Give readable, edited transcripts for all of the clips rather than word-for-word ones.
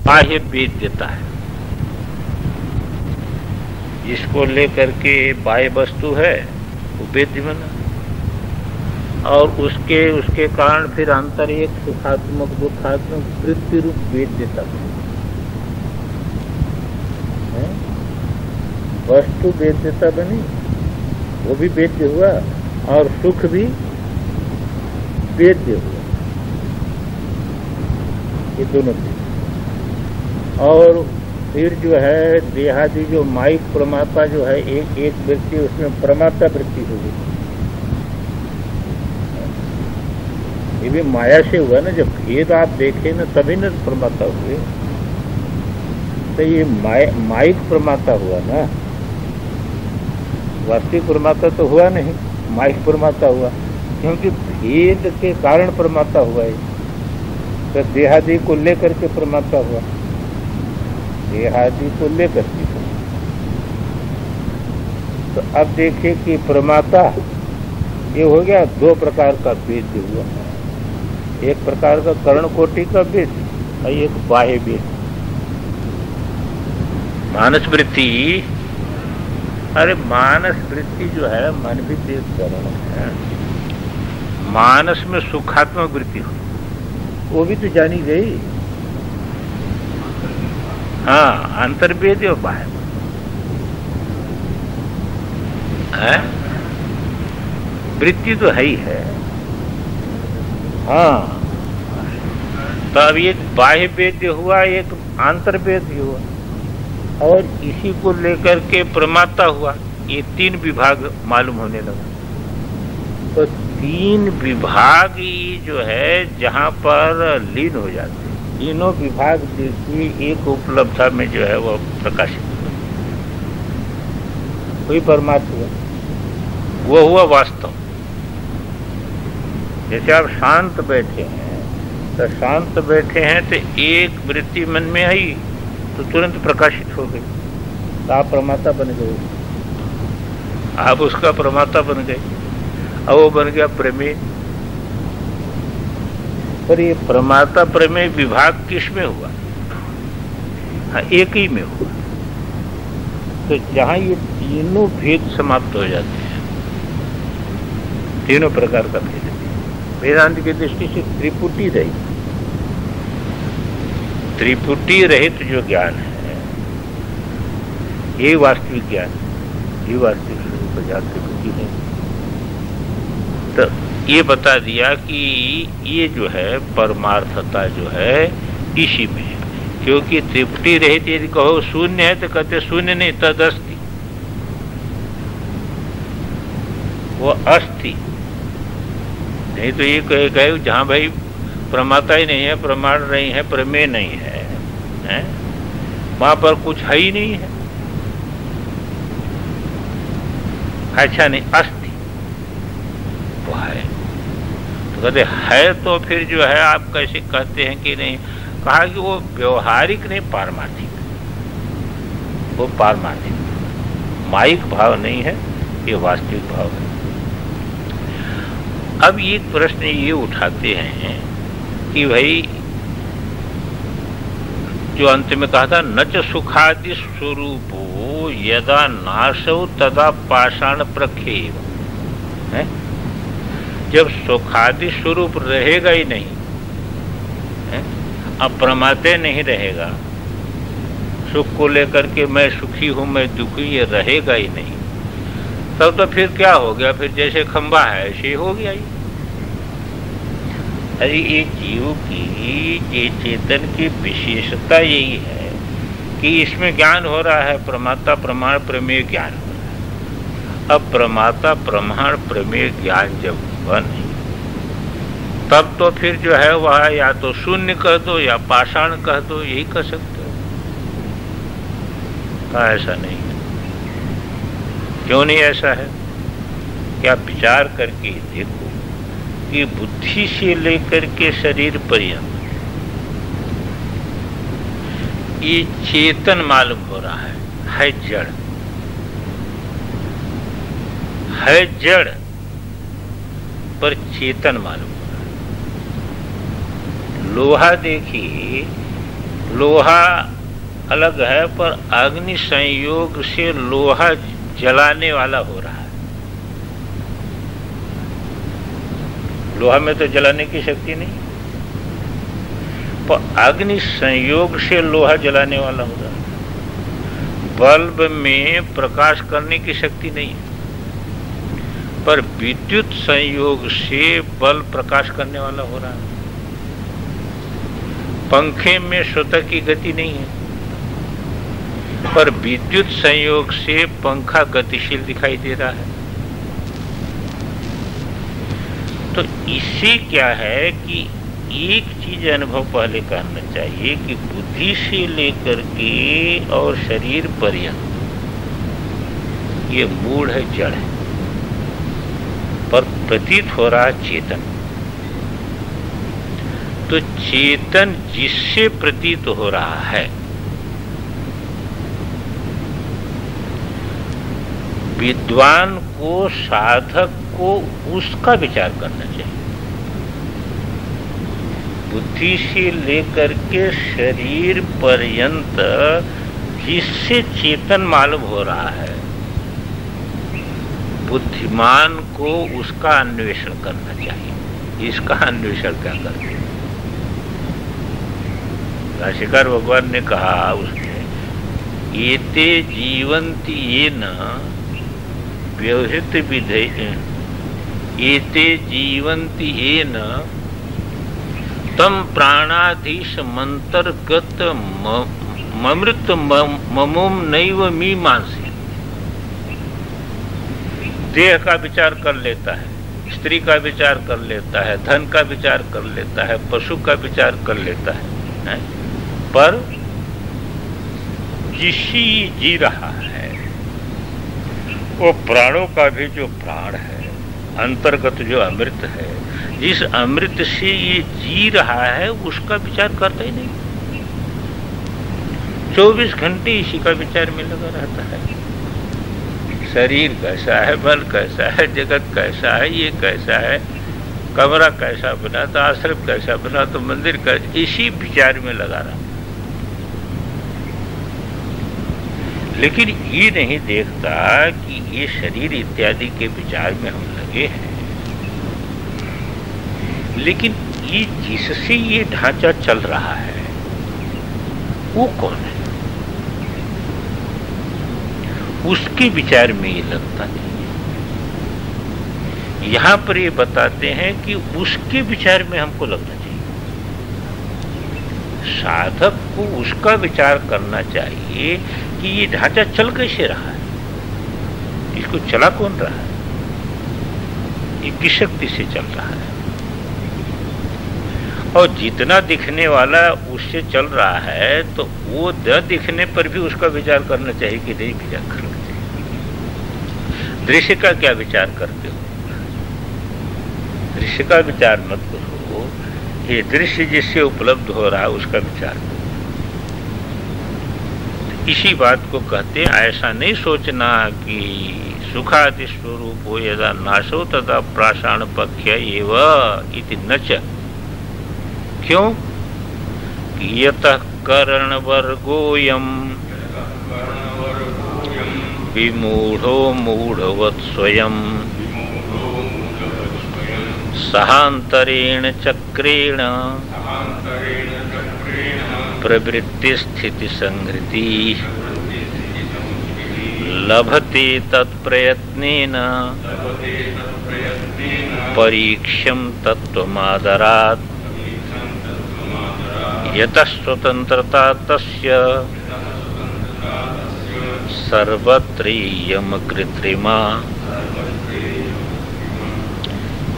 बाह्य वेद्यता है, जिसको लेकर के बाह्य वस्तु है वो वेद्य बना, और उसके कारण फिर अंतर एक सुखात्मक दुखात्मक वृत्ति रूप वेद्यता है। वस्तु वेद्यता बनी, वो भी वेद्य हुआ और सुख भी वेद्य हुआ, ये दोनों चीज। और फिर जो है देहादि जो माइक प्रमाता जो है एक एक व्यक्ति, उसमें प्रमाता वृत्ति हो गई। ये भी माया से हुआ ना, जब भेद आप देखे ना तभी न प्रमाता हुए, तो ये माइक प्रमाता हुआ ना, वास्तविक प्रमाता तो हुआ नहीं, माइक प्रमाता हुआ, क्योंकि भेद के कारण प्रमाता हुआ है। तो देहादि को लेकर के प्रमाता हुआ, देहादि को लेकर के। तो अब देखिए कि प्रमाता ये हो गया, दो प्रकार का भेद हुआ, एक प्रकार का कर्ण कोटि का भेद और एक बाह्य भेद। मानस वृत्ति, अरे मानस वृत्ति जो है मन भी देव करण है, मानस में सुखात्मक वृत्ति हो वो भी तो जानी गई। हाँ, अंतर्वेद और बाह्य है, वृत्ति तो है ही है। हाँ, तो अब एक बाह्य वेद्य हुआ, एक अंतर्वेद्य हुआ, और इसी को लेकर के प्रमाता हुआ। ये तीन विभाग मालूम होने लगा। तो तीन विभाग ही जो है जहाँ पर लीन हो जाते हैं, तीनों विभाग देखिए एक उपलब्धता में जो है वो प्रकाशित हुआ, कोई परमात्मा हुआ, वो हुआ वास्तव। जैसे आप शांत बैठे हैं, तो शांत बैठे हैं तो एक वृत्ति मन में आई तो तुरंत प्रकाशित हो गई, तो आप प्रमाता बन गए, आप उसका प्रमाता बन गए, और वो बन गया प्रमेय। पर ये प्रमाता प्रमेय विभाग किस में हुआ? हाँ, एक ही में हुआ। तो जहां ये तीनों भेद समाप्त हो जाते हैं, तीनों प्रकार का भेद वेदांत की दृष्टि से त्रिपुटी रहित, त्रिपुटी रहित जो ज्ञान है, ये वास्तविक ज्ञान, ये वास्तविक स्वरूप ज्ञान त्रिपुटी है। तो ये बता दिया कि ये जो है परमार्थता जो है इसी में है, क्योंकि त्रिपुटी रहित यदि कहो शून्य है तो कहते शून्य नहीं, तद अस्ति, वो अस्थि नहीं। तो ये कहे जहां भाई प्रमाता ही नहीं है, प्रमाण नहीं है, प्रमेय नहीं है, वहां पर कुछ है ही नहीं है, अच्छा नहीं, अस्थि वो है। तो कहते है तो फिर जो है आप कैसे कहते हैं कि नहीं? कहा कि वो व्यवहारिक नहीं, पारमार्थिक, वो पारमार्थिक, माइक भाव नहीं है, ये वास्तविक भाव है। अब एक प्रश्न ये उठाते हैं कि भाई जो अंत में कहा था, न च सुखादि स्वरूपो यदा नाशो तदा पाषाण प्रखेव, है? जब सुखादि स्वरूप रहेगा ही नहीं, अप्रमाते नहीं रहेगा, सुख को लेकर के मैं सुखी हूं मैं दुखी, ये रहेगा ही नहीं, तब तो फिर क्या हो गया? फिर जैसे खंबा है ऐसे हो गया ही। अरे ये जीव की, ये चेतन की विशेषता यही है कि इसमें ज्ञान हो रहा है, प्रमाता प्रमाण प्रमेय ज्ञान हो रहा है। अब प्रमाता प्रमाण प्रमेय ज्ञान जब हुआ नहीं, तब तो फिर जो है वह या तो शून्य कह दो या पाषाण कह दो, यही कह सकते हो। ऐसा नहीं है। क्यों नहीं ऐसा है? क्या विचार करके देखो कि बुद्धि से लेकर के शरीर पर्यंत ये चेतन मालूम हो रहा है जड़, है जड़ पर चेतन मालूम हो रहा है। लोहा देखिए लोहा अलग है, पर अग्नि संयोग से लोहा जलाने वाला हो रहा है। लोहा में तो जलाने की शक्ति नहीं, पर अग्नि संयोग से लोहा जलाने वाला हो रहा है। बल्ब में प्रकाश करने की शक्ति नहीं है, पर विद्युत संयोग से बल्ब प्रकाश करने वाला हो रहा है। पंखे में स्वतः की गति नहीं है, पर विद्युत संयोग से पंखा गतिशील दिखाई दे रहा है। तो इससे क्या है कि एक चीज अनुभव पहले करना चाहिए कि बुद्धि से लेकर के और शरीर पर्यंत ये मूढ़ है, जड़ है, पर प्रतीत हो रहा चेतन। तो चेतन जिससे प्रतीत हो रहा है, विद्वान को, साधक को उसका विचार करना चाहिए। बुद्धि से लेकर के शरीर पर्यंत जिससे चेतन मालूम हो रहा है, बुद्धिमान को उसका अन्वेषण करना चाहिए। इसका अन्वेषण क्या करते हैं? भाष्यकार भगवान ने कहा उसमें, एते जीवन्ति येन व्यवहृत विधेय, एते जीवन्ति येन तम प्राणाधीश मंतर्गत ममृत ममोम नैव मीमांसी। देह का विचार कर लेता है, स्त्री का विचार कर लेता है, धन का विचार कर लेता है, पशु का विचार कर लेता है, पर जिसी जी रहा है वो प्राणों का भी जो प्राण है, अंतर्गत जो अमृत है, जिस अमृत से ये जी रहा है उसका विचार करता ही नहीं। 24 घंटे इसी का विचार में लगा रहता है। शरीर कैसा है, बल कैसा है, जगत कैसा है, ये कैसा है, कमरा कैसा बना, तो आश्रम कैसा बना, तो मंदिर कैसा, इसी विचार में लगा रहा। लेकिन ये नहीं देखता कि ये शरीर इत्यादि के विचार में हम लगे हैं, लेकिन ये जिससे ये ढांचा चल रहा है वो कौन है, उसके विचार में ये लगता नहीं है। यहां पर ये बताते हैं कि उसके विचार में हमको लगना चाहिए। साधक को उसका विचार करना चाहिए कि ये ढांचा चल कैसे रहा है, इसको चला कौन रहा है, ये किस शक्ति से चल रहा है। और जितना दिखने वाला उससे चल रहा है, तो वो न दिखने पर भी उसका विचार करना चाहिए कि नहीं विचार करना चाहिए। दृश्य का क्या विचार करते हो? दृश्य का विचार मत करो, ये दृश्य जिससे उपलब्ध हो रहा है उसका विचार करो। इसी बात को कहते हैं, ऐसा नहीं सोचना कि सुखादि स्वरूप हो यदा नाशो तथा प्राषाण पक्ष्य एव इति नच। क्यों? यतः करण वर्गोयम विमूढ़ो मूढ़वत् स्वयं सहांतरेण चक्रेण प्रवृत्ति स्थिति संहृति लभते तत्प्रयत्नेन परीक्षम तत्त्वमादरात् यतः स्वतंत्रता तस्य सर्वत्रियम कृत्रिमा।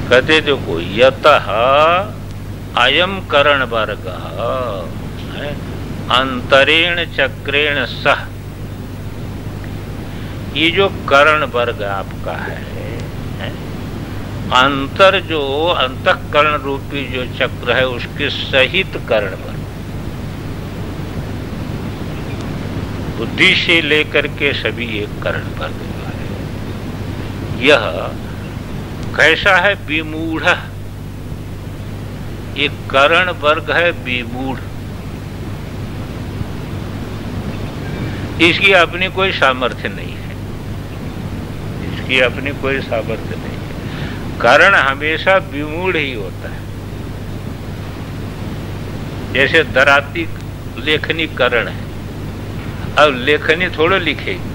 कहते देखो, यतः अयम करण वर्ग अंतरेण चक्रेण सह, ये जो करण वर्ग आपका है, अंतर जो अंतःकरण रूपी जो चक्र है उसके सहित करण वर्ग, बुद्धि से लेकर के सभी एक करण वर्ग है। यह कैसा है? विमूढ़। एक करण वर्ग है विमूढ़, इसकी अपनी कोई सामर्थ्य नहीं है, इसकी अपनी कोई सामर्थ्य नहीं है। कारण हमेशा विमूढ़ ही होता है। जैसे दराती लेखनी करण है, अब लेखनी थोड़ा लिखेगी,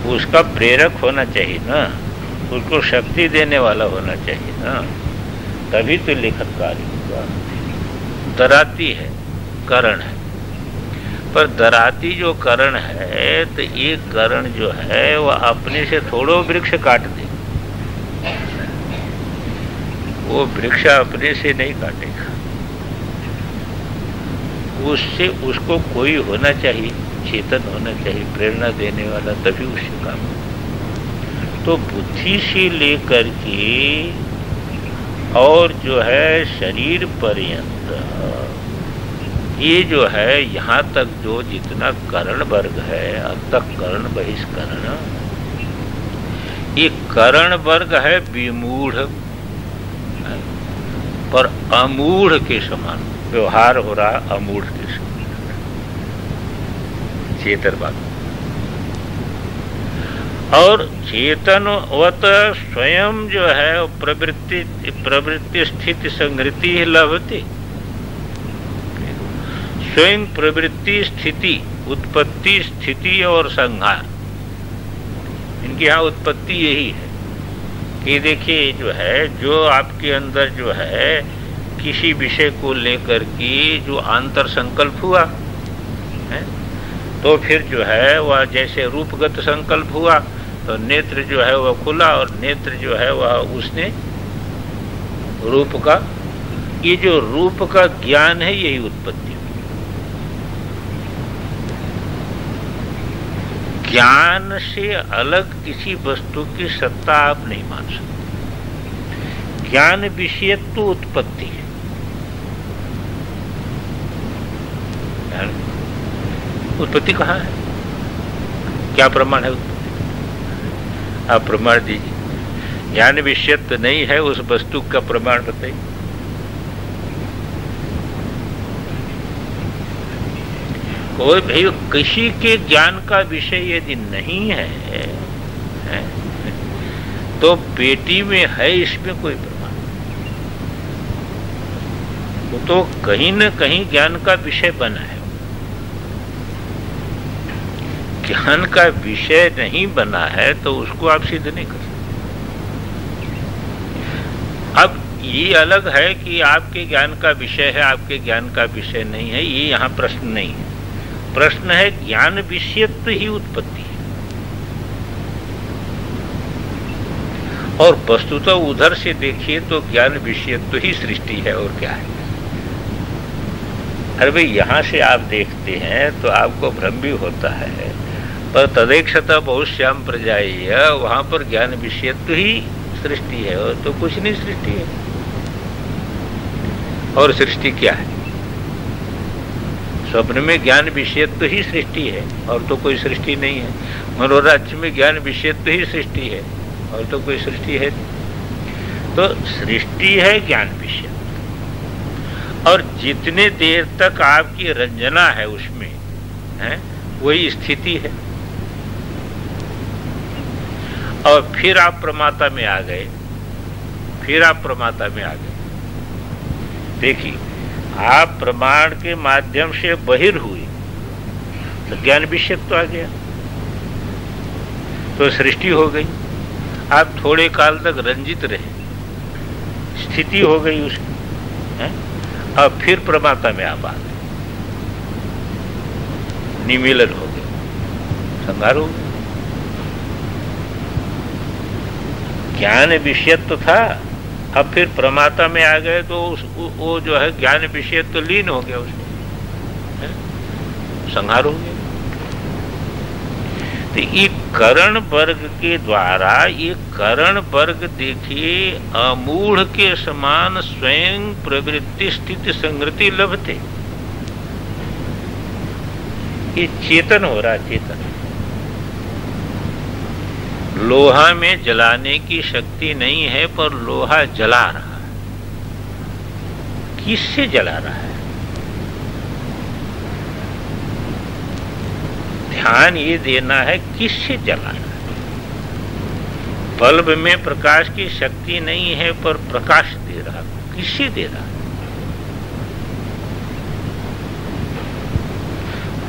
उसका प्रेरक होना चाहिए ना, उसको शक्ति देने वाला होना चाहिए ना, तभी तो लेखन कार्य होगा। दराती है, करण है, पर दराती जो करण है तो ये करण जो है वह अपने से थोड़ो वृक्ष काट दे, वो वृक्ष अपने से नहीं काटेगा, उससे उसको कोई होना चाहिए, चेतन होना चाहिए, प्रेरणा देने वाला, तभी उससे काम हो। तो बुद्धि से लेकर के और जो है शरीर पर्यंत ये जो है यहाँ तक जो जितना करण वर्ग है, अंतःकरण बहिष्करण, ये करण वर्ग है विमूढ़, पर अमूढ़ के समान व्यवहार हो रहा, अमूढ़ के समान चेतन बात। और चेतनवत स्वयं जो है प्रवृत्ति स्थिति संहृति लभते। स्वयं प्रवृत्ति स्थिति, उत्पत्ति स्थिति और संहार, इनकी यहाँ उत्पत्ति यही है कि देखिए जो है, जो आपके अंदर जो है किसी विषय को लेकर के जो आंतर संकल्प हुआ है, तो फिर जो है वह जैसे रूपगत संकल्प हुआ तो नेत्र जो है वह खुला, और नेत्र जो है वह उसने रूप का, ये जो रूप का ज्ञान है यही उत्पत्ति। ज्ञान से अलग किसी वस्तु की सत्ता आप नहीं मान सकते। ज्ञान विषयत्व उत्पत्ति है। उत्पत्ति कहाँ है? क्या प्रमाण है उत्पत्ति? आप प्रमाण दीजिए। ज्ञान विषयत्व नहीं है उस वस्तु का प्रमाण बताइए। कोई भाई किसी के ज्ञान का विषय यदि नहीं है, तो पेटी में है, इसमें कोई प्रमाण, वो तो कहीं न कहीं ज्ञान का विषय बना है। ज्ञान का विषय नहीं बना है तो उसको आप सिद्ध नहीं कर सकते। अब ये अलग है कि आपके ज्ञान का विषय है, आपके ज्ञान का विषय नहीं है, ये यहाँ प्रश्न नहीं है। प्रश्न है ज्ञान विषयत्व ही उत्पत्ति है। और वस्तुतः उधर से देखिए तो ज्ञान विषयत्व ही सृष्टि है, और क्या है। अरे भाई यहाँ से आप देखते हैं तो आपको भ्रम भी होता है, पर तदेक्षता बहुश्याम प्रजाएय, वहां पर ज्ञान विषयत्व ही सृष्टि है, और तो कुछ नहीं सृष्टि है। और सृष्टि क्या है? स्वप्न में ज्ञान विषयत्व ही सृष्टि है, और तो कोई सृष्टि नहीं है। मनोराज्य में ज्ञान विषयत्व ही सृष्टि है, और तो कोई सृष्टि है नहीं। तो सृष्टि है ज्ञान विषयत्व, और जितने देर तक आपकी रंजना है उसमें है वही स्थिति है। और फिर आप प्रमाता में आ गए, फिर आप प्रमाता में आ गए। देखिए, आप प्रमाण के माध्यम से बहिर हुए तो ज्ञान विषयत्व आ गया, तो सृष्टि हो गई। आप थोड़े काल तक रंजित रहे, स्थिति हो गई उसकी, अब फिर प्रमाता में आप आ गए, निमीलन हो गया, संहार हो गया। ज्ञान विषयत्व था, अब फिर प्रमाता में आ गए तो वो जो है ज्ञान विषयत्व तो लीन हो गया उसमें, संहार हो गया। तो ये करण वर्ग के द्वारा, ये करण वर्ग देखिए अमूढ़ के समान स्वयं प्रवृत्ति स्थिति संहृति लभते। ये चेतन हो रहा, चेतन। लोहा में जलाने की शक्ति नहीं है, पर लोहा जला रहा है। किससे जला रहा है? ध्यान ये देना है किससे जलाना है। बल्ब में प्रकाश की शक्ति नहीं है, पर प्रकाश दे रहा, किससे दे रहा?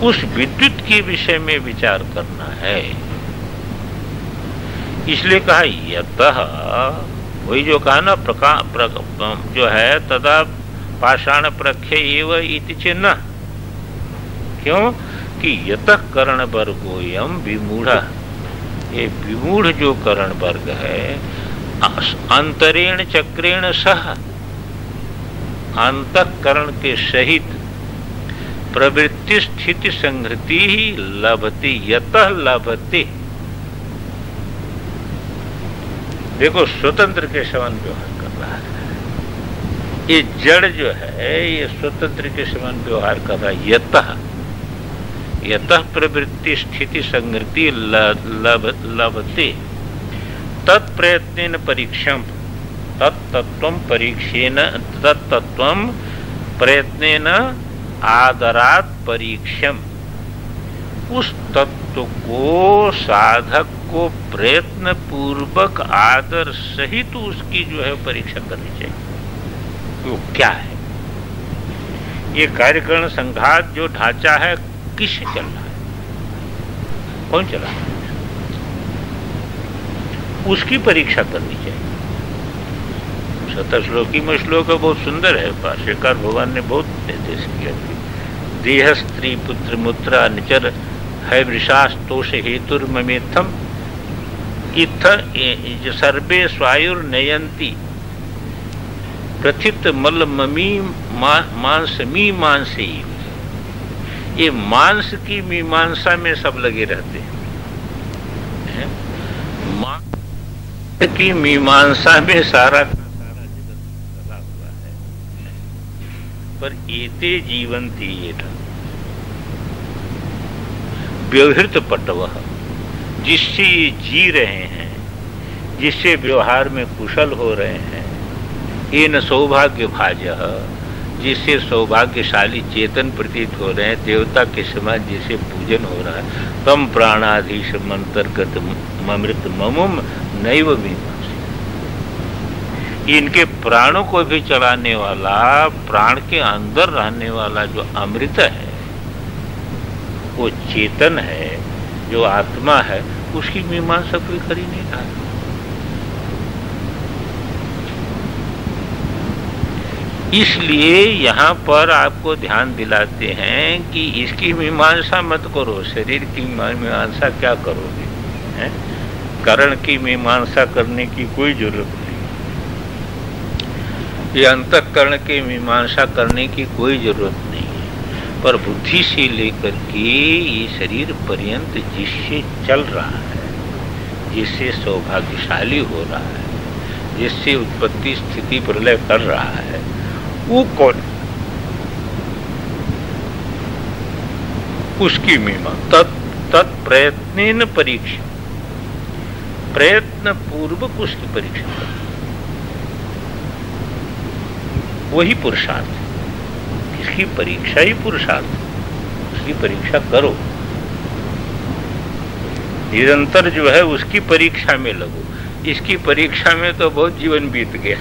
उस विद्युत के विषय में विचार करना है। इसलिए कहा यतः, वही जो कहा ना, जो है तदा पाषाण प्रख्य एव इति चिन्ह। क्यों कि यतः करण वर्गोयम विमूढ़, ये विमूढ़ जो करण वर्ग है, अंतरेण चक्रेण सह, अंतःकरण के सहित प्रवृत्ति स्थिति संहृति ही लभते, यतः लभते। देखो स्वतंत्र के समान व्यवहार कर रहा है, ये जड़ जो है ये स्वतंत्र के समान व्यवहार कर रहा है। यतः, यतः प्रवृत्ति स्थिति संहृति लभते तत्प्रयत्नेन परीक्षम, तत्तत्वं परीक्षेन, तत्तत्वं प्रयत्नेन आदरात् परीक्षम। उस तत्व को साधक को प्रयत्न पूर्वक आदर सहित उसकी जो है परीक्षा करनी चाहिए। वो क्या है? ये कार्यकरण संघात जो ढांचा है किससे चल रहा है? कौन चला रहा है? उसकी परीक्षा करनी चाहिए। शतश्लोकी में श्लोक बहुत सुंदर है, भाष्यकार भगवान ने बहुत निर्देश किया। देह स्त्री पुत्र मुद्रा निचर है वृषास्तोष हेतुर्ममेथम इत्थ सर्वे स्वायुर्नयन्ति प्रथित मल ममी मांस मी मांसे। ये मांस की मीमांसा में सब लगे रहते हैं। मांस की मीमांसा में सारा जगत लगा हुआ है। पर एते जीवन्ति एता व्यवहृत पटवः, जिससे ये जी रहे हैं, जिससे व्यवहार में कुशल हो रहे हैं, ये न सौभाग्य भाजः, जिससे सौभाग्यशाली चेतन प्रतीत हो रहे हैं, देवता के समान जिसे पूजन हो रहा है, तम प्राणाधीश अंतर्गत अमृत ममुम नैव मीमांसा। इनके प्राणों को भी चलाने वाला, प्राण के अंदर रहने वाला जो अमृत है, वो चेतन है, जो आत्मा है, उसकी मीमांसा कोई कर ही नहीं रहा। इसलिए यहाँ पर आपको ध्यान दिलाते हैं कि इसकी मीमांसा मत करो। शरीर की मीमांसा क्या करोगे? हैं? करण की मीमांसा करने की कोई जरूरत नहीं। ये अंतःकरण की मीमांसा करने की कोई जरूरत नहीं है। पर बुद्धि से लेकर के ये शरीर पर्यंत जिससे चल रहा है, जिससे सौभाग्यशाली हो रहा है, जिससे उत्पत्ति स्थिति प्रलय कर रहा है, वो कौन? उसकी मीमा तत्प्रयत्नेन परीक्षा, प्रयत्न पूर्वक उसकी परीक्षा कर, वही पुरुषार्थ है। इसकी परीक्षा ही पुरुषार्थ, उसकी परीक्षा करो, निरंतर जो है उसकी परीक्षा में लगो। इसकी परीक्षा में तो बहुत जीवन बीत गया,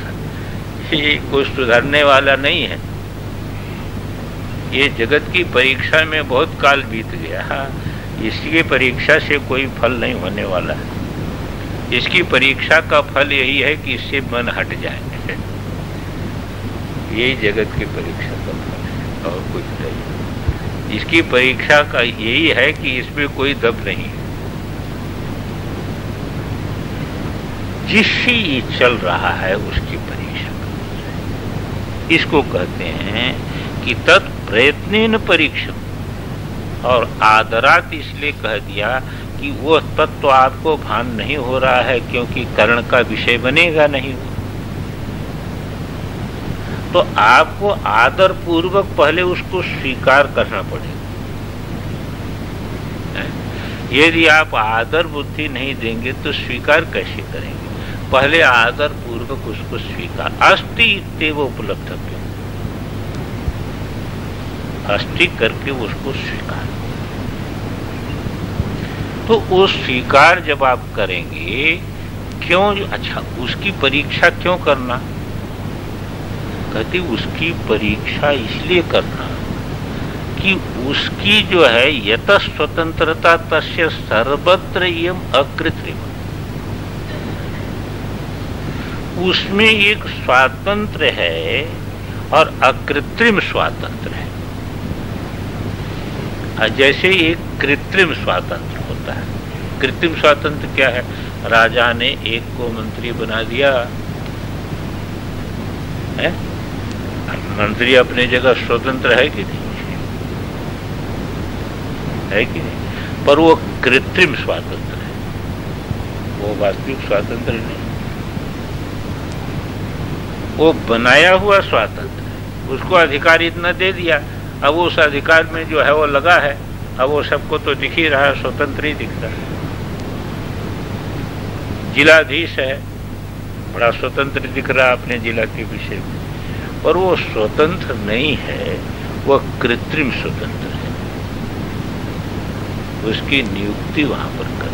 ये कुछ सुधरने वाला नहीं है। ये जगत की परीक्षा में बहुत काल बीत गया, इसकी परीक्षा से कोई फल नहीं होने वाला है। इसकी परीक्षा का फल यही है कि इससे मन हट जाए, यही जगत की परीक्षा का फल है और कुछ नहीं। इसकी परीक्षा का यही है कि इसमें कोई दब नहीं है। जिससे ये चल रहा है उसकी परीक्षा करनी चाहिए। इसको कहते हैं कि तत्प्रयत्नेन परीक्षम। और आदरात इसलिए कह दिया कि वो तत्व आपको भान नहीं हो रहा है, क्योंकि कर्ण का विषय बनेगा नहीं। तो आपको आदर पूर्वक पहले उसको स्वीकार करना पड़ेगा। यदि आप आदर बुद्धि नहीं देंगे तो स्वीकार कैसे करेंगे? पहले आदर पूर्वक उसको स्वीकार, अस्ति इत्येव उपलब्धव्यम्, अस्ति करके उसको स्वीकार। तो वो स्वीकार जब आप करेंगे, क्यों? अच्छा, उसकी परीक्षा क्यों करना? कहते उसकी परीक्षा इसलिए करना कि उसकी जो है यत स्वतंत्रता तस्य सर्वत्र इयम् अकृत्रिम, उसमें एक स्वातंत्र है और अकृत्रिम स्वातंत्र है। जैसे एक कृत्रिम स्वातंत्र होता है। कृत्रिम स्वातंत्र क्या है? राजा ने एक को मंत्री बना दिया है, मंत्री अपने जगह स्वतंत्र है कि नहीं? है कि नहीं? पर वो कृत्रिम स्वातंत्र है, वो वास्तविक स्वातंत्र नहीं, वो बनाया हुआ स्वातंत्र है। उसको अधिकार इतना दे दिया, अब उस अधिकार में जो है वो लगा है, अब वो सबको तो दिख ही रहा है, स्वतंत्र ही दिख रहा है। जिलाधीश है, बड़ा स्वतंत्र दिख रहा है अपने जिला के विषय में, पर वो स्वतंत्र नहीं है, वह कृत्रिम स्वतंत्र है। उसकी नियुक्ति वहां पर कर।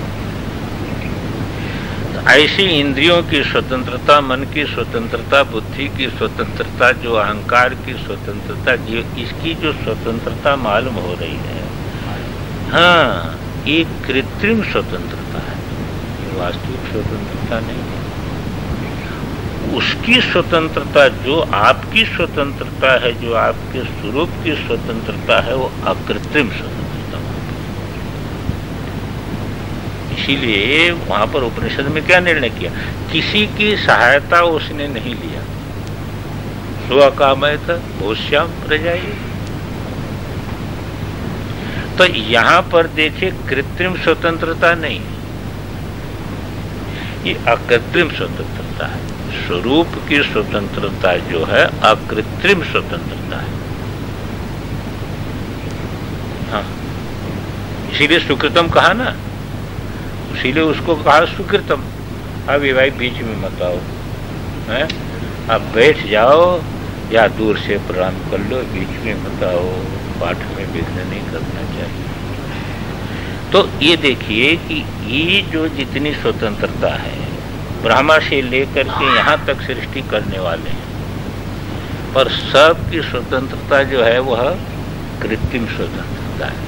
ऐसी इंद्रियों की स्वतंत्रता, मन की स्वतंत्रता, बुद्धि की स्वतंत्रता, जो अहंकार की स्वतंत्रता, इसकी जो स्वतंत्रता मालूम हो रही है, हाँ, ये कृत्रिम स्वतंत्रता है, वास्तविक स्वतंत्रता नहीं है। उसकी स्वतंत्रता जो आपकी स्वतंत्रता है, जो आपके स्वरूप की स्वतंत्रता है, वो अकृत्रिम स्वतंत्रता। इसीलिए वहां पर उपनिषद में क्या निर्णय किया? किसी की सहायता उसने नहीं लिया। स्वकामयत भोष्याम प्रजाये। तो यहां पर देखिए, कृत्रिम स्वतंत्रता नहीं है, ये अकृत्रिम स्वतंत्रता है। स्वरूप की स्वतंत्रता जो है अकृत्रिम स्वतंत्रता है। हाँ, इसीलिए सुकृतम कहा ना, इसीलिए उसको कहा सुकृतम। अब ये भाई बीच में मत आओ, हैं? अब बैठ जाओ या दूर से प्रणाम कर लो, बीच में मत आओ, पाठ में विघ्न नहीं करना चाहिए। तो ये देखिए कि ये जो जितनी स्वतंत्रता है, ब्रह्मा से लेकर के यहाँ तक सृष्टि करने वाले हैं, पर सबकी स्वतंत्रता जो है वह कृत्रिम स्वतंत्रता है।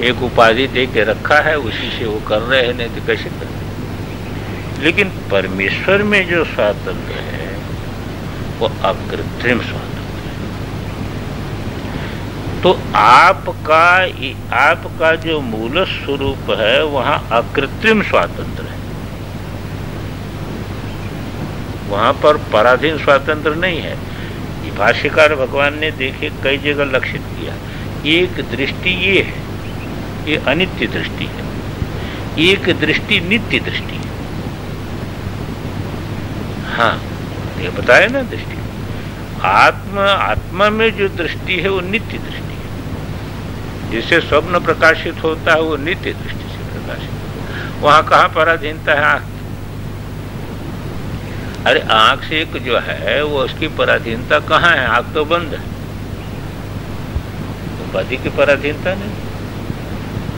एक उपाधि दे के रखा है, उसी से वो कर रहे हैं, नहीं तो कैसे कर रहे हैं? लेकिन परमेश्वर में जो स्वातंत्र है वो अकृत्रिम स्वातंत्र है। तो आपका जो मूल स्वरूप है वहां अकृत्रिम स्वातंत्र है, वहां पर पराधीन स्वातंत्र नहीं है। ये भाष्यकार भगवान ने देखे कई जगह लक्षित किया। एक दृष्टि ये है, ये अनित्य दृष्टि है, एक दृष्टि नित्य दृष्टि है। हाँ, ये बताया ना दृष्टि। आत्मा में जो दृष्टि है वो नित्य दृष्टि है। जिससे स्वप्न प्रकाशित होता है वो नित्य दृष्टि से प्रकाशित होता है। वहां कहाँ पराधीनता है? आंख। अरे आंख से एक जो है वो उसकी पराधीनता कहाँ है? आंख तो बंद है, उपाधि की पराधीनता नहीं।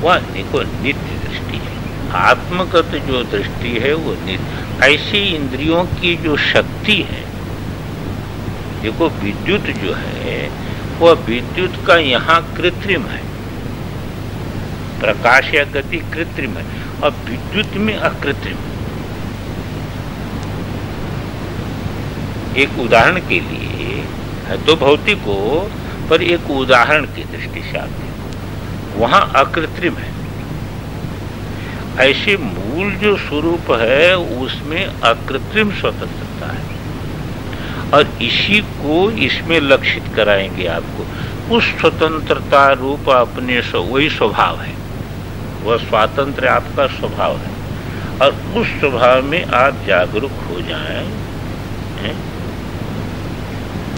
वह देखो नित्य दृष्टि है, आत्मगत जो दृष्टि है वो नित्य। ऐसी इंद्रियों की जो शक्ति है, देखो विद्युत जो है वह विद्युत का यहाँ कृत्रिम है, प्रकाश या गति कृत्रिम है, और विद्युत में अकृत्रिम है। एक उदाहरण के लिए है तो भौतिक हो, पर एक उदाहरण की दृष्टि से आते वहां अकृत्रिम है। ऐसे मूल जो स्वरूप है उसमें अकृत्रिम स्वतंत्रता है, और इसी को इसमें लक्षित कराएंगे आपको। उस स्वतंत्रता रूप अपने वही स्वभाव है, वह स्वातंत्र आपका स्वभाव है, और उस स्वभाव में आप जागरूक हो जाएं,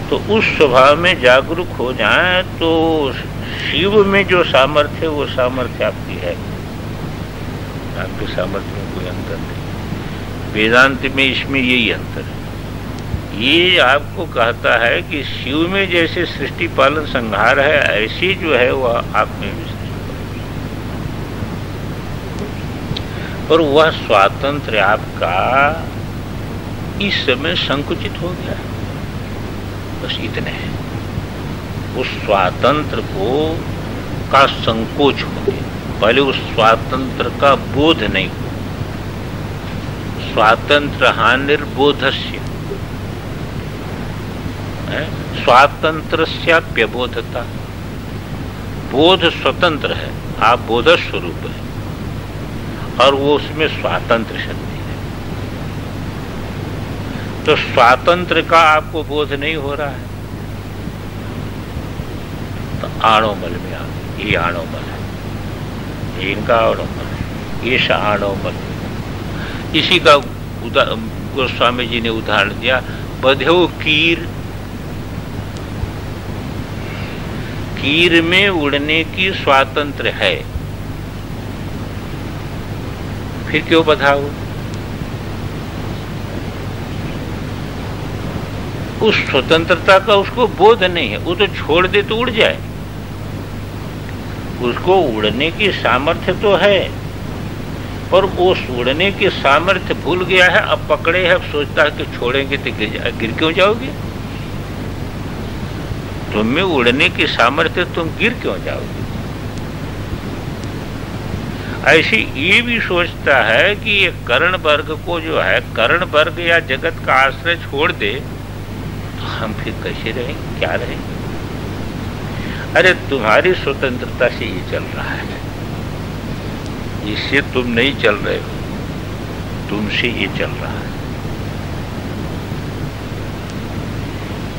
तो उस स्वभाव में जागरूक हो जाएं तो शिव में जो सामर्थ्य है वो सामर्थ्य आपकी है, आपके सामर्थ्य में कोई अंतर नहीं। वेदांत में इसमें यही अंतर है। ये आपको कहता है कि शिव में जैसे सृष्टि पालन संहार है, ऐसी जो है वह आप में भी सृष्टि। और वह स्वातंत्र्य आपका इस समय संकुचित हो गया है, बस इतने हैं। उस स्वातंत्र को का संकोच हो गया, पहले उस स्वातंत्र का बोध नहीं हुआ। स्वातंत्र हानिर्बोधस्य, स्वातंत्रस्याप्यबोधता। बोध स्वतंत्र है, आप बोध स्वरूप है, और वो उसमें स्वातंत्र शक्ति है। तो स्वातंत्र का आपको बोध नहीं हो रहा है, तो आणोमल में आ, ये आणोमल है, ये इनका आणोमल है, ये आणोमल। इसी का गोस्वामी जी ने उदाहरण दिया, बधेव कीर, कीर में उड़ने की स्वातंत्र है, फिर क्यों बधाओ? उस स्वतंत्रता का उसको बोध नहीं है, वो तो छोड़ दे तो उड़ जाए। उसको उड़ने की सामर्थ्य तो है, पर वो उड़ने की सामर्थ्य भूल गया है। अब पकड़े है, अब सोचता है कि छोड़ेंगे तो गिर क्यों जाओगे? तुम में उड़ने की सामर्थ्य, तुम गिर क्यों जाओगे? ऐसे ये भी सोचता है कि ये कर्ण वर्ग को जो है, कर्ण वर्ग या जगत का आश्रय छोड़ दे तो हम फिर कैसे रहेंगे, क्या रहेंगे? अरे तुम्हारी स्वतंत्रता से ये चल रहा है, इससे तुम नहीं चल रहे हो, तुमसे ये चल रहा है।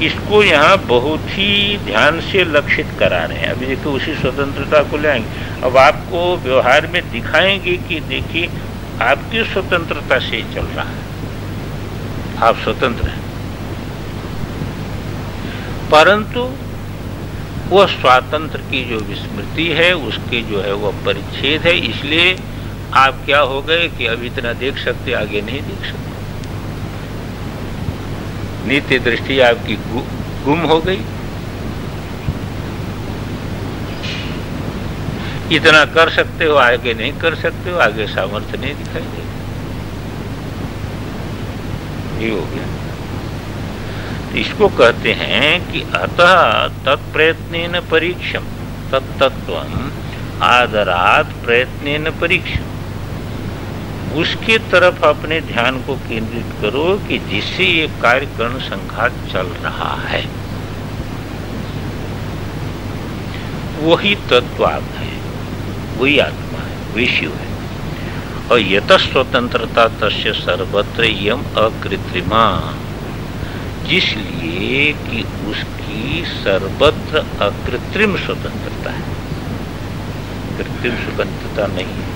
इसको यहाँ बहुत ही ध्यान से लक्षित करा रहे हैं। अभी देखो उसी स्वतंत्रता को ले आएंगे। अब आपको व्यवहार में दिखाएंगे कि देखिए आपकी स्वतंत्रता से ही चल रहा है, आप स्वतंत्र हैं, परंतु वह स्वातंत्र की जो विस्मृति है, उसके जो है वह परिच्छेद है। इसलिए आप क्या हो गए कि अब इतना देख सकते, आगे नहीं देख सकते। नित्य दृष्टि आपकी गुम हो गई। इतना कर सकते हो, आगे नहीं कर सकते हो, आगे सामर्थ्य नहीं दिखाई देगा। ये हो गया। इसको कहते हैं कि अतः तत्प्रयत्नेन परीक्षम, तत्तत्वम आदरात प्रयत्नेन परीक्षम। उसके तरफ अपने ध्यान को केंद्रित करो कि जिससे ये कार्यकरण संघात चल रहा है, वही तत्व आप है, वही आत्मा है, वही शिव है। और यत स्वतंत्रता तस्य सर्वत्र यम अकृत्रिमा, जिसलिए कि उसकी सर्वत्र अकृत्रिम स्वतंत्रता है, कृत्रिम स्वतंत्रता नहीं है।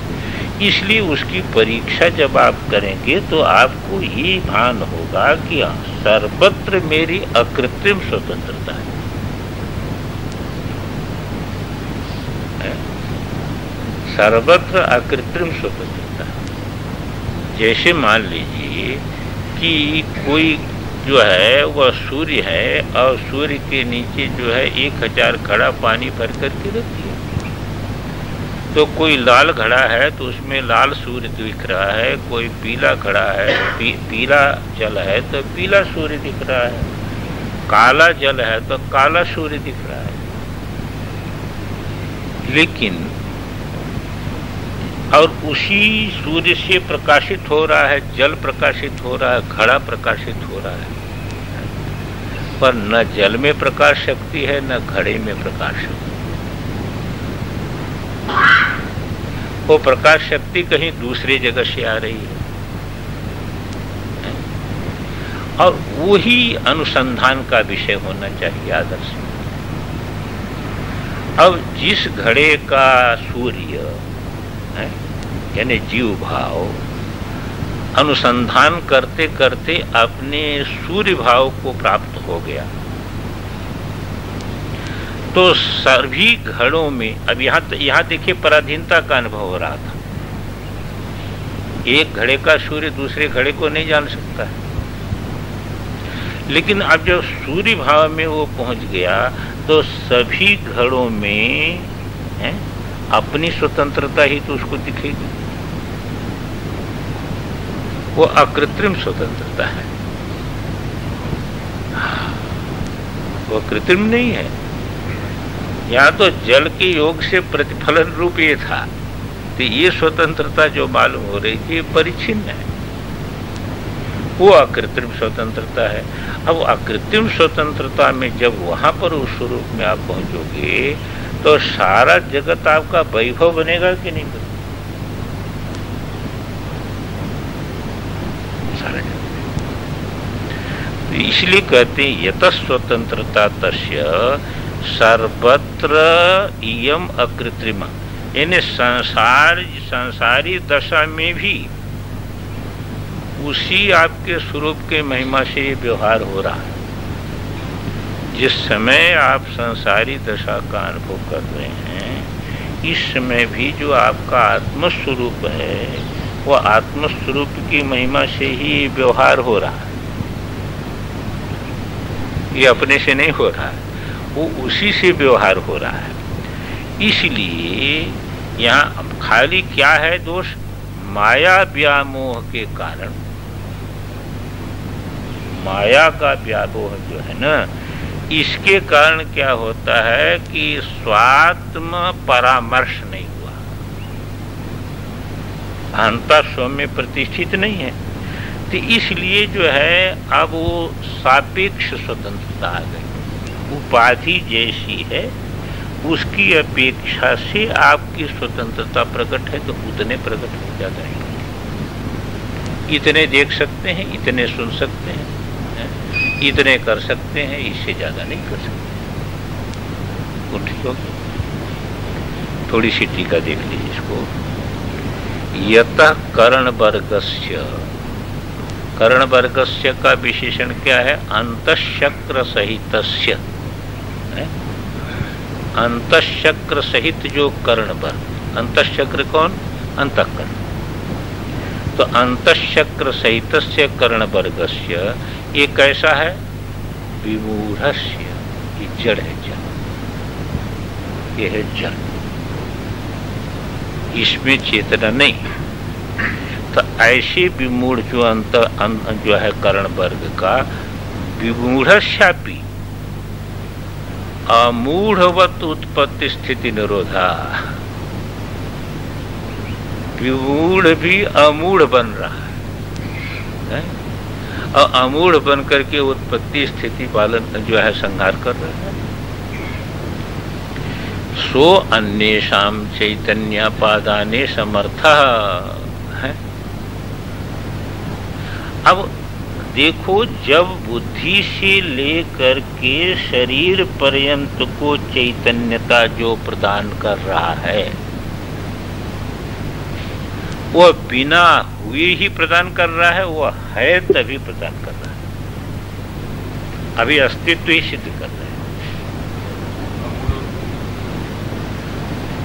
इसलिए उसकी परीक्षा जब आप करेंगे तो आपको ये भान होगा कि सर्वत्र मेरी अकृत्रिम स्वतंत्रता है। सर्वत्र अकृत्रिम स्वतंत्रता। जैसे मान लीजिए कि कोई जो है वह सूर्य है और सूर्य के नीचे जो है 1000 घड़ा पानी भर करके रख दिया, तो कोई लाल घड़ा है तो उसमें लाल सूर्य दिख रहा है, कोई पीला घड़ा है, पीला जल है तो पीला सूर्य दिख रहा है, काला जल है तो काला सूर्य दिख रहा है। लेकिन और उसी सूर्य से प्रकाशित हो रहा है, जल प्रकाशित हो रहा है, घड़ा प्रकाशित हो रहा है, पर न जल में प्रकाश शक्ति है न घड़े में प्रकाश शक्ति। वो प्रकाश शक्ति कहीं दूसरी जगह से आ रही है, और वही अनुसंधान का विषय होना चाहिए आदर्श। अब जिस घड़े का सूर्य है, यानी जीव भाव अनुसंधान करते करते अपने सूर्य भाव को प्राप्त हो गया, तो सभी घड़ों में अब यहाँ देखिए पराधीनता का अनुभव हो रहा था। एक घड़े का सूर्य दूसरे घड़े को नहीं जान सकता है, लेकिन अब जब सूर्य भाव में वो पहुंच गया तो सभी घड़ों में अपनी स्वतंत्रता ही तो उसको दिखेगी। वो अकृत्रिम स्वतंत्रता है, वो कृत्रिम नहीं है। यहाँ तो जल के योग से प्रतिफलन रूप ये था, तो ये स्वतंत्रता जो मालूम हो रही थी परिच्छिन्न है, वो अकृत्रिम स्वतंत्रता है। अब अकृत्रिम स्वतंत्रता में जब वहां पर उस स्वरूप में आप पहुंचोगे तो सारा जगत आपका वैभव बनेगा कि नहीं बनेगा? सारा जगत। इसलिए कहते हैं यत स्वतंत्रता तस्य सर्वत्र इयम अकृत्रिमा, यानी संसारी दशा में भी उसी आपके स्वरूप के महिमा से ये व्यवहार हो रहा है। जिस समय आप संसारी दशा का अनुभव कर रहे हैं, इस समय भी जो आपका आत्मस्वरूप है वो आत्मस्वरूप की महिमा से ही व्यवहार हो रहा है, ये अपने से नहीं हो रहा है, वो उसी से व्यवहार हो रहा है। इसलिए यहाँ खाली क्या है दोष? माया व्यामोह के कारण, माया का व्यामोह जो है ना, इसके कारण क्या होता है कि स्वात्म परामर्श नहीं हुआ, अहंता स्व में प्रतिष्ठित नहीं है। तो इसलिए जो है अब वो सापेक्ष स्वतंत्रता आ गई, उपाधि जैसी है उसकी अपेक्षा से आपकी स्वतंत्रता प्रकट है, तो उतने प्रकट हो जाता है। इतने देख सकते हैं, इतने सुन सकते हैं, इतने कर सकते हैं, इससे ज्यादा नहीं कर सकते। उठिए थोड़ी सी टीका देख लीजिए इसको। यतः करणवर्गस्य, करणवर्गस्य का विशेषण क्या है? अंतःचक्र सहितस्य, अंतःचक्र सहित जो कर्णवर्ग, अंतःचक्र कौन? अंतःकरण। तो अंतःचक्र सहितस्य कर्णवर्गस्य ये कैसा है? विमूढ़स्य, ये जड़ है, जड़, ये है जड़, इसमें चेतना नहीं। तो ऐसे विमूढ़ जो जो है कर्ण वर्ग का, विमूढ़स्यापि अमूढ़वत उत्पत्ति स्थिति निरोधा, विमूढ़ भी अमूढ़ बन रहा है, और अमूढ़ बन करके उत्पत्ति स्थिति पालन जो है संहार कर रहा है। सो अन्येषाम चैतन्यापादाने समर्थः है। अब देखो, जब बुद्धि से लेकर के शरीर पर्यंत को चैतन्यता जो प्रदान कर रहा है, वह बिना हुए ही प्रदान कर रहा है, वह है तभी प्रदान कर रहा है, अभी अस्तित्व ही सिद्ध कर रहा है।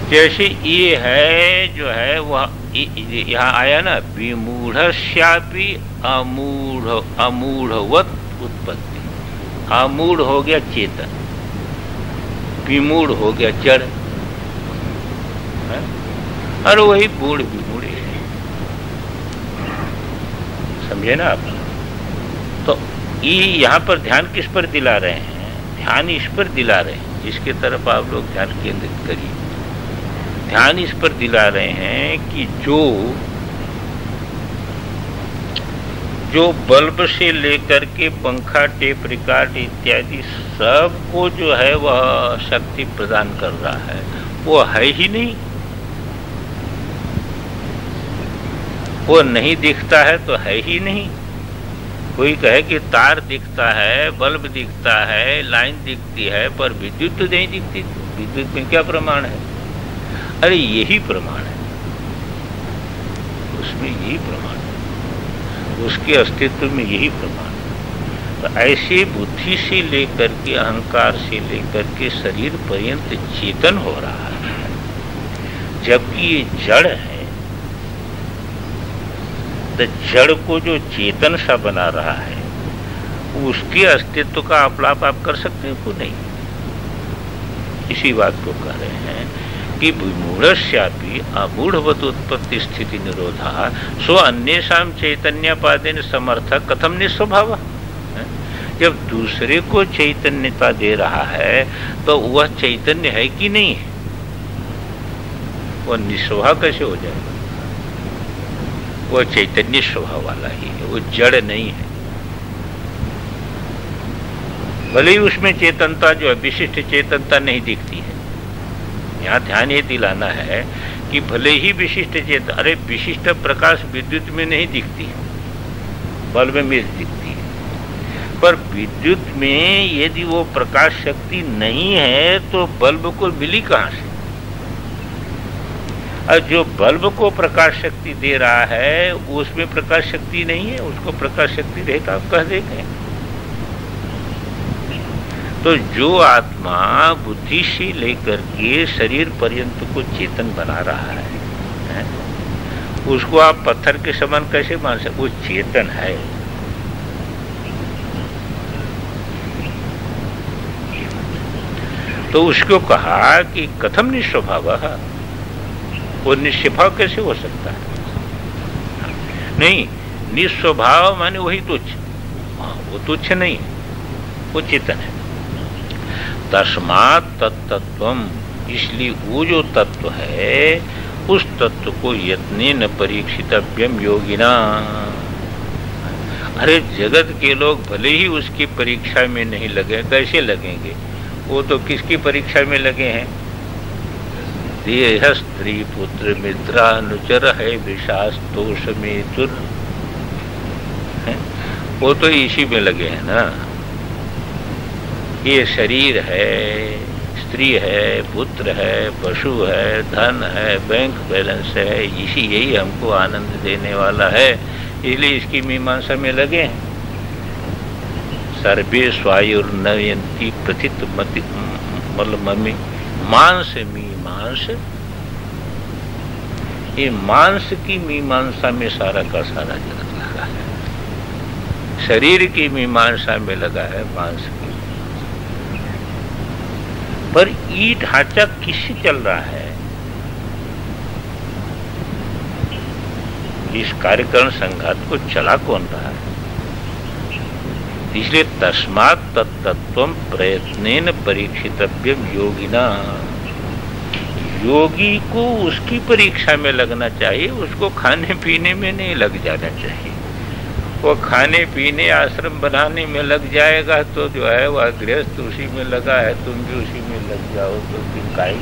जैसे ये है जो है वह यहाँ आया ना, विमूढ़स्यापि अमूढ़ अमूढ़वत उत्पत्ति, अमूढ़ हो गया चेतन, विमूढ़ हो गया जड़, और वही मूढ़ विमूढ़ है, समझे ना आप? तो ये यहाँ पर ध्यान किस पर दिला रहे हैं? ध्यान इस पर दिला रहे हैं, जिसके तरफ आप लोग ध्यान केंद्रित करिए। ध्यान इस पर दिला रहे हैं कि जो बल्ब से लेकर के पंखा, टेप रिकॉर्ड इत्यादि सब को जो है वह शक्ति प्रदान कर रहा है, वो है ही नहीं। वो नहीं दिखता है तो है ही नहीं। कोई कहे कि तार दिखता है, बल्ब दिखता है, लाइन दिखती है, पर विद्युत तो नहीं दिखती। विद्युत में क्या प्रमाण है? अरे यही प्रमाण है, उसमें यही प्रमाण है, उसके अस्तित्व में यही प्रमाण है। तो ऐसे बुद्धि से लेकर के, अहंकार से लेकर के शरीर पर्यंत चेतन हो रहा है, जबकि ये जड़ है। तो जड़ को जो चेतन सा बना रहा है, उसके अस्तित्व का अपलाप आप कर सकते हो? नहीं। इसी बात को कह रहे हैं कि विमूढ़स्यापि अमूढ़वत उत्पत्ति स्थिति निरोधा सो अन्येषां चैतन्यपादेन समर्थक कथम निस्वभाव। जब दूसरे को चैतन्यता दे रहा है तो वह चैतन्य है कि नहीं है? वह निस्वभाव कैसे हो जाएगा? वह चैतन्य स्वभाव वाला ही है, वो जड़ नहीं है। भले ही उसमें चेतनता जो है विशिष्ट चेतनता नहीं दिखती है। यहाँ ध्यान ये दिलाना है कि भले ही विशिष्ट चेतन, अरे विशिष्ट प्रकाश विद्युत में नहीं दिखती है, बल्ब में दिखती है। पर विद्युत में यदि वो प्रकाश शक्ति नहीं है तो बल्ब को मिली कहाँ से? और जो बल्ब को प्रकाश शक्ति दे रहा है उसमें प्रकाश शक्ति नहीं है, उसको प्रकाश शक्ति रहता आप कह देंगे। तो जो आत्मा बुद्धि से लेकर के शरीर पर्यंत को चेतन बना रहा है, उसको आप पत्थर के समान कैसे मान सकते? वो चेतन है। तो उसको कहा कि कथम निस्वभाव, वो निस्वभाव कैसे हो सकता है? नहीं, निस्वभाव माने वही तुच्छ, वो तुच्छ नहीं, वो चेतन है। तस्मात् तत्तत्वम, इसलिए वो जो तत्व है उस तत्व को यत्नेन परीक्षितव्यम योगिना। अरे जगत के लोग भले ही उसकी परीक्षा में नहीं लगे, कैसे लगेंगे? वो तो किसकी परीक्षा में लगे हैं? देह स्त्री पुत्र मित्रानुचर है विशास्तोष में तुर, वो तो इसी में लगे हैं ना। ये शरीर है, स्त्री है, पुत्र है, पशु है, धन है, बैंक बैलेंस है, इसी यही हमको आनंद देने वाला है, इसलिए इसकी मीमांसा में लगे हैं। सर्वे स्वायुर्नयन्ति प्रथित मति मलमि मांस मीमांस, ये मांस की मीमांसा में सारा का सारा जगत लगा है। शरीर की मीमांसा में लगा है मांस की। पर ये ढांचा किससे चल रहा है? इस कार्यक्रम संघात को चला कौन रहा है? इसलिए तस्मात् तत्तत्वम प्रयत्नेन परीक्षितव्यम योगिना, योगी को उसकी परीक्षा में लगना चाहिए, उसको खाने पीने में नहीं लग जाना चाहिए। वो खाने पीने आश्रम बनाने में लग जाएगा तो जो है वह गृहस्थ उसी में लगा है, तुम भी उसी में लग जाओ तो फिर काहे?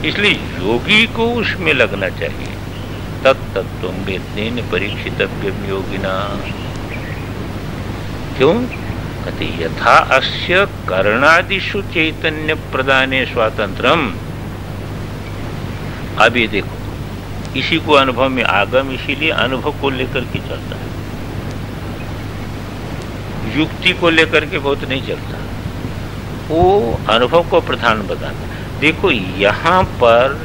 इसलिए योगी को उसमें लगना चाहिए। तत्तत्वं वेत्नेन परीक्षितव्यम योगिना। क्यों? कहते यथा अस्य करणादिषु चैतन्य प्रदाने स्वातंत्रम। अब ये देखो, इसी को अनुभव में आगम इसीलिए अनुभव को लेकर के चलता है, युक्ति को लेकर के बहुत नहीं चलता, वो अनुभव को प्रधान बताता। देखो यहाँ पर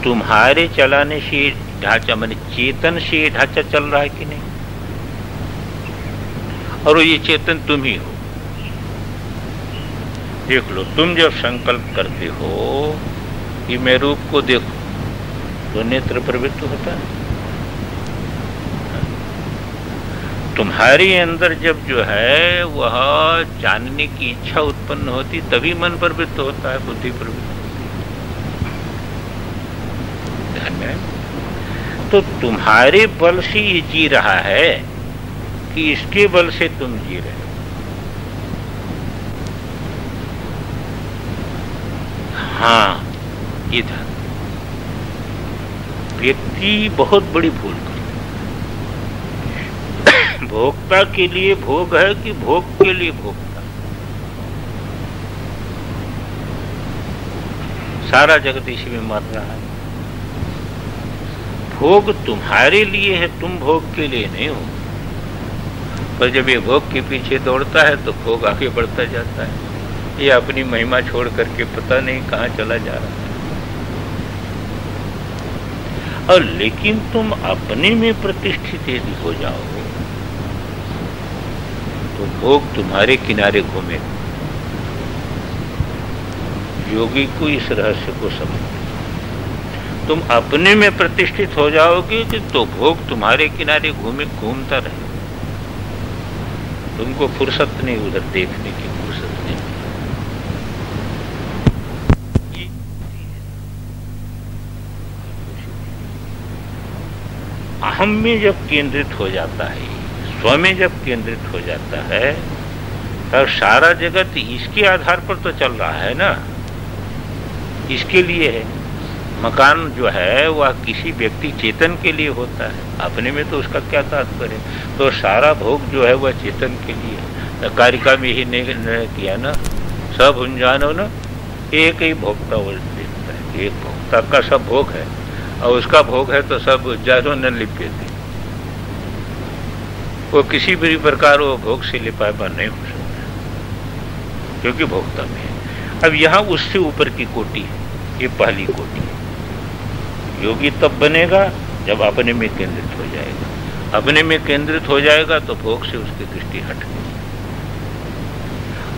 तुम्हारे चलाने से ढांचा, माने चेतन से ये ढांचा चल रहा है कि नहीं? और ये चेतन तुम ही हो। देख लो, तुम जब संकल्प करते हो कि मैं रूप को देखो तो नेत्र प्रवृत्त होता है। तुम्हारे अंदर जब जो है वह जानने की इच्छा उत्पन्न होती तभी मन प्रवृत्त होता है, बुद्धि प्रवृत्त ध्यान में। तो तुम्हारे बल से ये जी रहा है कि इसके बल से तुम जी रहे हो। हाँ, ये था। व्यक्ति बहुत बड़ी भूल कर, भोक्ता के लिए भोग है कि भोग के लिए भोक्ता? सारा जगत इसी में मर रहा है। भोग तुम्हारे लिए है, तुम भोग के लिए नहीं हो। पर जब ये भोग के पीछे दौड़ता है तो भोग आगे बढ़ता जाता है। ये अपनी महिमा छोड़ करके पता नहीं कहाँ चला जा रहा है। और लेकिन तुम अपने में प्रतिष्ठित यदि हो जाओ तो भोग तुम्हारे किनारे घूमेगा। योगी को इस रहस्य को समझ, तुम अपने में प्रतिष्ठित हो जाओगे कि तो भोग तुम्हारे किनारे घूमता रहे, तुमको फुर्सत नहीं उधर देखने की, फुर्सत नहीं। अहम में जब केंद्रित हो जाता है, स्व में जब केंद्रित हो जाता है, तब सारा जगत इसके आधार पर तो चल रहा है ना, इसके लिए है। मकान जो है वह किसी व्यक्ति चेतन के लिए होता है, अपने में तो उसका क्या तात्पर्य। तो सारा भोग जो है वह चेतन के लिए है। तो कारिका में ही निर्णय किया ना, सब उंजानो ना एक ही भोक्ता वो देखता है, एक भोक्ता का सब भोग है और उसका भोग है तो सब उंजानो न लिप्य थे, वो किसी भी प्रकार वो भोग से लिपायमान नहीं हो सकता, क्योंकि भोक्ता में है। अब यहाँ उससे ऊपर की कोटि है, ये पहली कोटि है। योगी तब बनेगा जब अपने में केंद्रित हो जाएगा, अपने में केंद्रित हो जाएगा तो भोग से उसकी दृष्टि हट गई।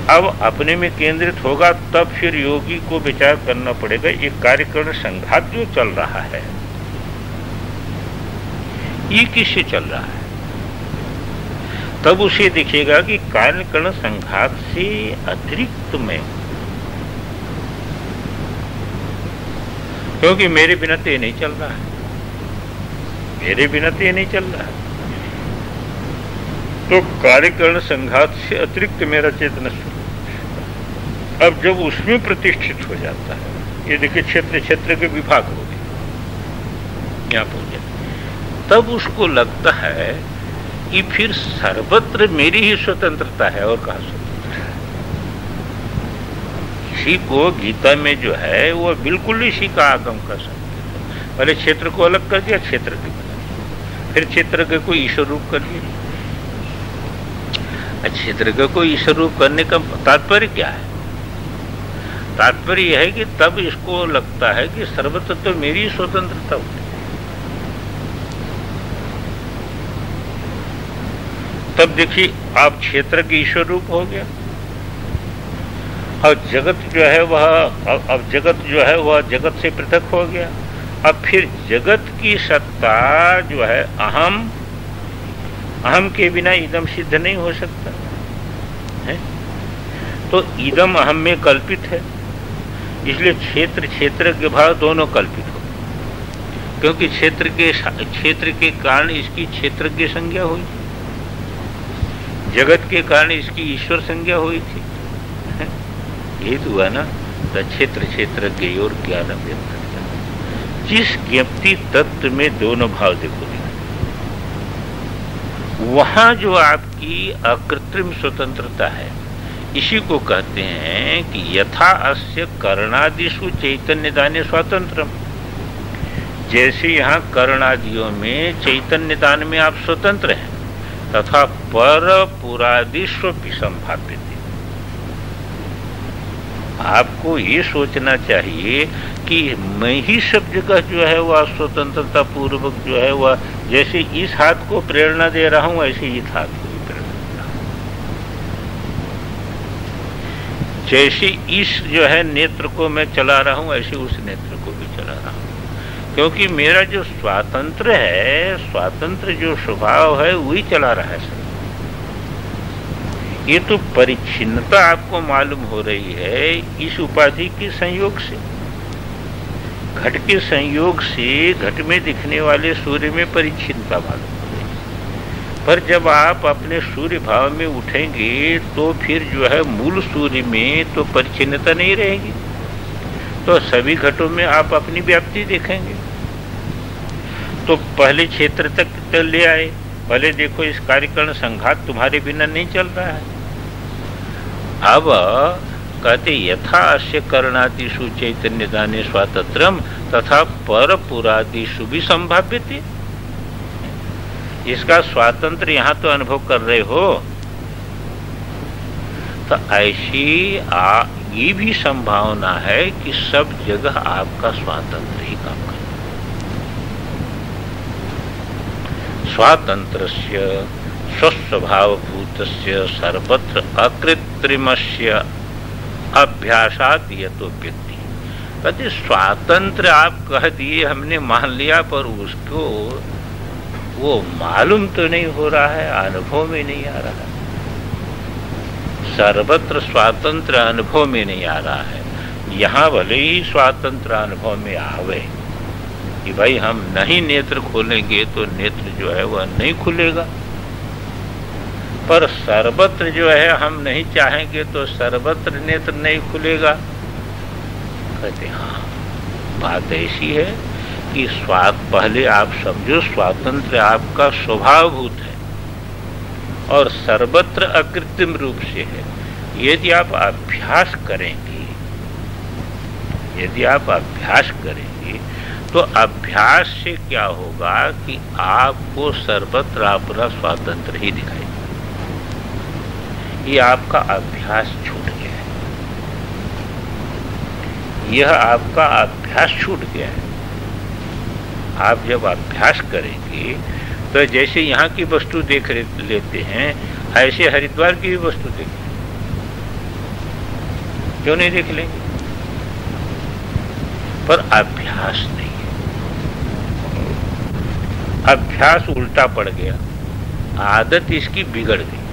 अब अपने में केंद्रित होगा तब फिर योगी को विचार करना पड़ेगा, ये कार्यकरण संघात जो चल रहा है ये किससे चल रहा है। तब उसे दिखेगा कि कार्यकरण संघात से अतिरिक्त में, क्योंकि मेरे बिना तो ये नहीं चल रहा है, मेरे बिना तो ये नहीं चल रहा है। तो कार्यकरण संघात से अतिरिक्त मेरा चेतन स्वरूप अब जब उसमें प्रतिष्ठित हो जाता है, ये देखिए क्षेत्र क्षेत्र के विभाग हो गए यहाँ पहुंचे, तब उसको लगता है कि फिर सर्वत्र मेरी ही स्वतंत्रता है और कहाँ स्वतंत्र है। इसी को गीता में जो है वो बिल्कुल इसी का आगम कर सकते हैं। पहले क्षेत्र को अलग कर दिया, क्षेत्र के बना, फिर क्षेत्र के को ईश्वर रूप कर दिया। क्षेत्र के को ईश्वर रूप करने का तात्पर्य क्या है? तात्पर्य यह है कि तब इसको लगता है कि सर्वत्र तो मेरी स्वतंत्रता होती है। तब देखिए आप क्षेत्र के ईश्वर रूप हो गया और जगत जो है वह अब जगत जो है वह जगत से पृथक हो गया। अब फिर जगत की सत्ता जो है अहम के बिना इदम सिद्ध नहीं हो सकता है। तो इदम अहम में कल्पित है, इसलिए क्षेत्र के भाव दोनों कल्पित हो, क्योंकि क्षेत्र के कारण इसकी क्षेत्र की संज्ञा हुई, जगत के कारण इसकी ईश्वर संज्ञा हुई थी। ये तो हुआ ना, तो क्षेत्र के और ज्ञान व्यक्त करता। जिस ज्ञप्ति तत्व में दोनों भाव देखो, वहां जो आपकी अकृत्रिम स्वतंत्रता है, इसी को कहते हैं कि यथा अस्य कर्णादिषु चैतन्य दाने स्वातंत्रम। जैसे यहाँ कर्णादियों में चैतन्य दान में आप स्वतंत्र हैं, तथा पर पुरादिष्व संभाव्य। आपको ये सोचना चाहिए कि मैं ही सब जगह जो है वह स्वतंत्रता पूर्वक जो है वह, जैसे इस हाथ को प्रेरणा दे रहा हूं ऐसे इस हाथ को भी प्रेरणा दे रहा हूं, जैसे इस जो है नेत्र को मैं चला रहा हूं ऐसे उस नेत्र को भी चला रहा हूं, क्योंकि मेरा जो स्वातंत्र है, स्वातंत्र जो स्वभाव है वही चला रहा है सर। ये तो परिच्छिन्नता आपको मालूम हो रही है इस उपाधि के संयोग से। घट के संयोग से घट में दिखने वाले सूर्य में परिच्छिन्नता मालूम हो रही है, पर जब आप अपने सूर्य भाव में उठेंगे तो फिर जो है मूल सूर्य में तो परिच्छिन्नता नहीं रहेगी, तो सभी घटों में आप अपनी व्याप्ति देखेंगे। तो पहले क्षेत्र तक ले आए, पहले देखो इस कार्यकरण संघात तुम्हारे बिना नहीं चल रहा है। अब कहते यथा अस्य कर्णादिषु चैतन्य दाने स्वातंत्रम तथा पर पुरादिषु भी संभाव्यते। इसका स्वातंत्र यहाँ तो अनुभव कर रहे हो, तो ऐसी ये भी संभावना है कि सब जगह आपका स्वातंत्र ही काम करे। स्वातंत्रस्य स्वस्वभावभूतस्य सर्वत्र अकृत्रिमस्य अभ्यासात यतो व्यक्ति। कहते स्वातंत्र आप कह दिए, हमने मान लिया, पर उसको वो मालूम तो नहीं हो रहा है, अनुभव में नहीं आ रहा है। सर्वत्र स्वातंत्र अनुभव में नहीं आ रहा है। यहाँ भले ही स्वातंत्र अनुभव में आवे कि भाई हम नहीं नेत्र खोलेंगे तो नेत्र जो है वह नहीं खुलेगा, पर सर्वत्र जो है हम नहीं चाहेंगे तो सर्वत्र नेत्र नहीं खुलेगा। कहते हाँ, बात ऐसी है कि पहले आप समझो स्वातंत्र आपका स्वभावभूत है और सर्वत्र अकृत्रिम रूप से है। यदि आप अभ्यास करेंगे, यदि आप अभ्यास करेंगे तो अभ्यास से क्या होगा कि आपको सर्वत्र अपना स्वातंत्र ही दिखाई देगा। ये आपका अभ्यास छूट गया है, यह आपका अभ्यास छूट गया है। आप जब अभ्यास करेंगे तो जैसे यहाँ की वस्तु देख लेते हैं, ऐसे हरिद्वार की भी वस्तु देख लेंगे। क्यों नहीं देख लेंगे? पर अभ्यास नहीं है, अभ्यास उल्टा पड़ गया, आदत इसकी बिगड़ गई।